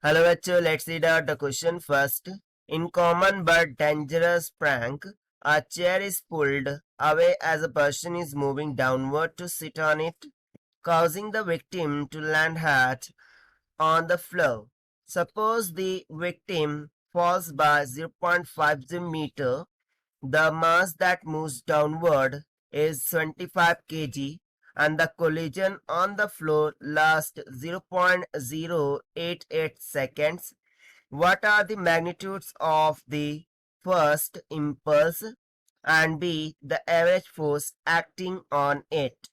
Hello bachcho, let's read out the question first. In common but dangerous prank, a chair is pulled away as a person is moving downward to sit on it, causing the victim to land hard on the floor. Suppose the victim falls by 0.50 meter. The mass that moves downward is 25 kg and the collision on the floor lasts 0.088 seconds. What are the magnitudes of the first impulse and B the average force acting on it?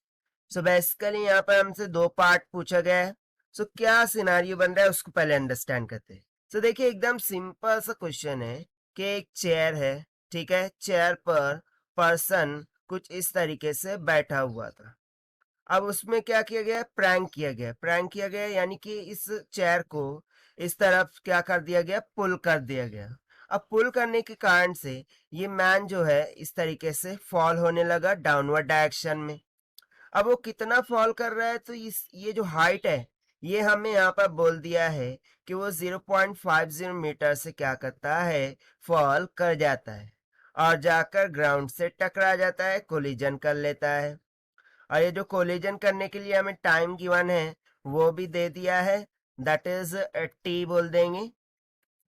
So basically यहाँ पर हमसे दो part पूछा गया है. So क्या scenario बन रहा है उसको पहले अंडरस्टैंड करते हैं. So देखिए एकदम सिंपल सा क्वेश्चन है कि एक चेयर है, ठीक है. चेयर पर पर्सन कुछ इस तरीके से बैठा हुआ था. अब उसमें क्या किया गया, प्रैंक किया गया. प्रैंक किया गया यानी कि इस चेयर को इस तरफ क्या कर दिया गया, पुल कर दिया गया. अब पुल करने के कारण से ये मैन जो है इस तरीके से फॉल होने लगा डाउनवर्ड डायरेक्शन में. अब वो कितना फॉल कर रहा है, तो ये जो हाइट है ये हमें यहाँ पर बोल दिया है कि वो 0.50 मीटर से क्या करता है, फॉल कर जाता है और जाकर ग्राउंड से टकरा जाता है, कोलिजन कर लेता है. और ये जो कोलिजन करने के लिए हमें टाइम गिवन है वो भी दे दिया है, दैट इज टी बोल देंगे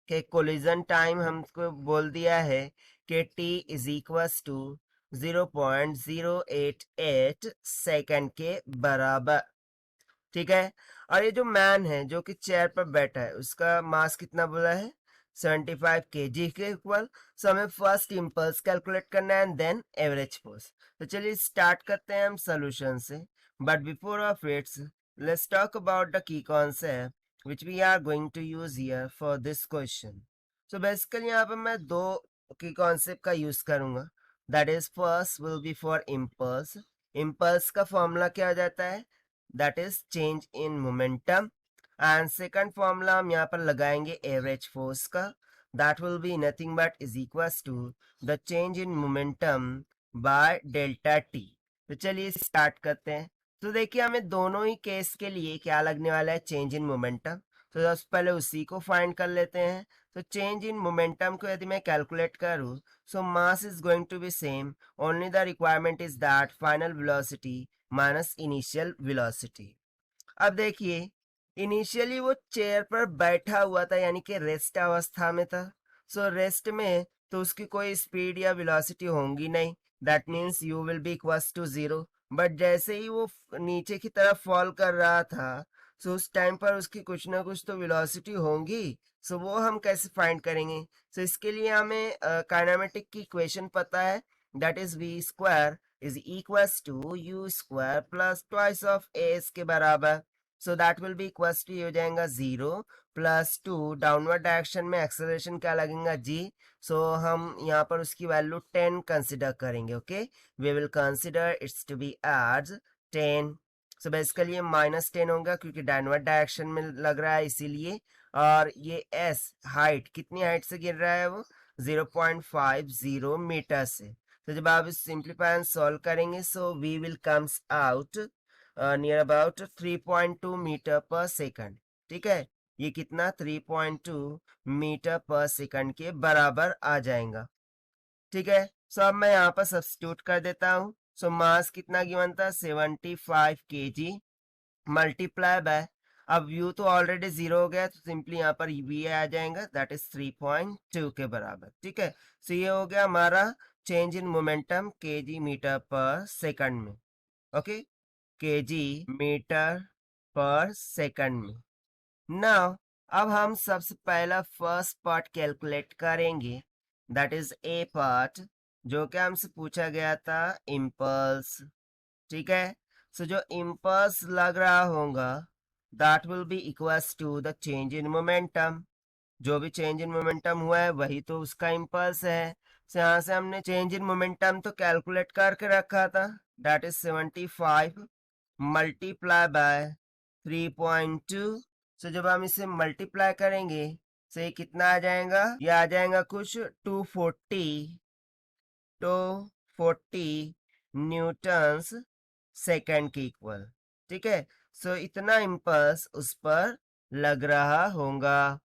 कि कोलिजन टाइम हमको बोल दिया है कि T is equals to 0.088 second के बराबर. ठीक है. और ये जो मैन है जो कि चेयर पर बैठा है उसका मास कितना बोला है, 75 kg के इक्वल. सो हमें फर्स्ट इम्पल्स कैलकुलेट करना है एंड देन एवरेज फोर्स. तो चलिए स्टार्ट करते हैं हम सोल्यूशन से. But before of its let's talk about the key concept which we are going to use here for this question. So basically यहाँ पे मैं दो की कॉन्सेप्ट का यूज करूंगा. That is first will be for impulse. Impulse का formula क्या हो जाता है, that is change in momentum. And second formula हम यहाँ पर लगाएंगे एवरेज फोर्स का. That will be nothing but is equals to the change in momentum by delta T. तो चलिए स्टार्ट करते हैं. तो देखिए हमें दोनों ही केस के लिए क्या लगने वाला है, चेंज इन मोमेंटम. तो सबसे पहले उसी को फाइंड कर लेते हैं. तो चेंज इन मोमेंटम को यदि मैं कैलकुलेट करूं, so mass is going to be same, only the requirement is that final velocity minus initial velocity. अब देखिए इनिशियली वो चेयर पर बैठा हुआ था यानी कि रेस्ट अवस्था में था. सो रेस्ट में तो उसकी कोई स्पीड या वेलोसिटी होंगी नहीं, that means you will be equals to zero. But जैसे ही वो नीचे की तरफ फॉल कर रहा था, सो उस टाइम पर उसकी कुछ ना कुछ तो वेलोसिटी होंगी. सो वो हम कैसे फाइंड करेंगे. सो इसके लिए हमें काइनेमेटिक की इक्वेशन पता है, that is v square is equals to u square plus twice of a के बराबर. So that will be equals to, हो जाएगा 0 प्लस 2, डाउनवर्ड डायरेक्शन में एक्सेलरेशन क्या लगेगा g. सो हम यहाँ पर उसकी वैल्यू 10 कंसिडर करेंगे. Okay, we will consider its to be as 10. So basically ये -10 होगा क्योंकि डाउनवर्ड डायरेक्शन में लग रहा है इसीलिए. और ये s हाइट कितनी हाइट से गिर रहा है, वो 0.50 मीटर से. तो जब आप इस सिंप्लीफाई सॉल्व करेंगे, so we will comes out near about 3.2 meter per second. ठीक है, ये कितना 3.2 मीटर पर सेकंड के बराबर आ जाएगा. ठीक है. सो अब मैं यहाँ पर सब्स्टिट्यूट कर देता हूँ. सो मास कितना गिवन था, 75 kg मल्टीप्लाई बाय, अब यू तो ऑलरेडी 0 हो गया तो सिंपली यहाँ पर वी आ जाएगा, दैट इज 3.2 के बराबर. ठीक है. सो ये हो गया हमारा change in momentum kg meter per second में. Okay, kg meter per second में. नाउ अब हम सबसे पहला फर्स्ट पार्ट कैलकुलेट करेंगे, दैट इज ए पार्ट, जो कि हमसे पूछा गया था इम्पल्स. ठीक है. सो जो इम्पल्स लग रहा होगा that will be equals to the change in momentum. जो भी चेंज इन मोमेंटम हुआ है वही तो उसका इम्पल्स है. so यहाँ से हमने चेंज इन मोमेंटम तो कैलकुलेट करके रखा था, दैट इज 75 मल्टीप्लाई बाय 3.2. सो जब हम इसे मल्टीप्लाई करेंगे तो ये कितना आ जाएगा, ये आ जाएगा कुछ 240 न्यूटन्स सेकंड के इक्वल. ठीक है. सो इतना इम्पल्स उस पर लग रहा होगा।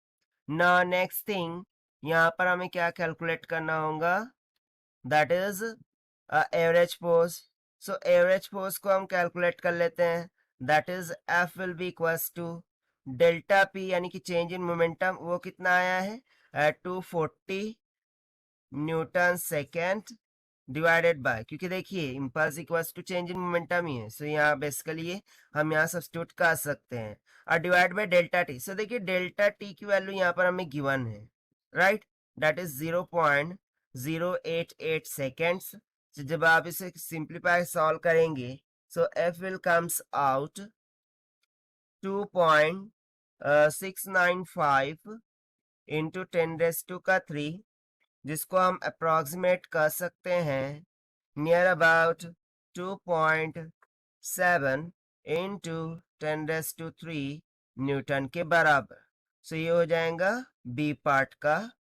ना नेक्स्ट थिंग, यहाँ पर हमें क्या कैलकुलेट करना होगा, that is average force. So average force को हम कैलकुलेट कर लेते हैं, that is F will be equals to delta P, यानी कि चेंज इन मोमेंटम, वो कितना आया है 240 न्यूटन सेकेंड डिवाइडेड बाय, क्योंकि देखिए impulse equals to change in momentum ही है, सो यहाँ बेसिकली ये हम यहाँ सब्स्टिट्यूट कर सकते हैं, और डिवाइड बाय डेल्टा टी। सो देखिए डेल्टा टी की वैल्यू यहाँ पर हमें गिवन है, right, that is 0.088 seconds. so जब आप इसे सिंप्लीफाई सॉल्व करेंगे, so F will comes out 2.695 into 10⁻³ जिसको हम अप्रॉक्सीमेट कर सकते हैं नियर अबाउट 2.7 इंटू 10⁻³ न्यूटन के बराबर। सो ये हो जाएगा बी पार्ट का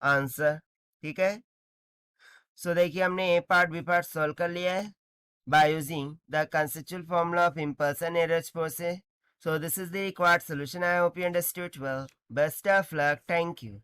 आंसर, ठीक है। सो देखिए हमने ए पार्ट बी पार्ट सॉल्व कर लिया है by using the conceptual formula of impulse and average forces. So this is the required solution. I hope you understood well. Best of luck. Thank you.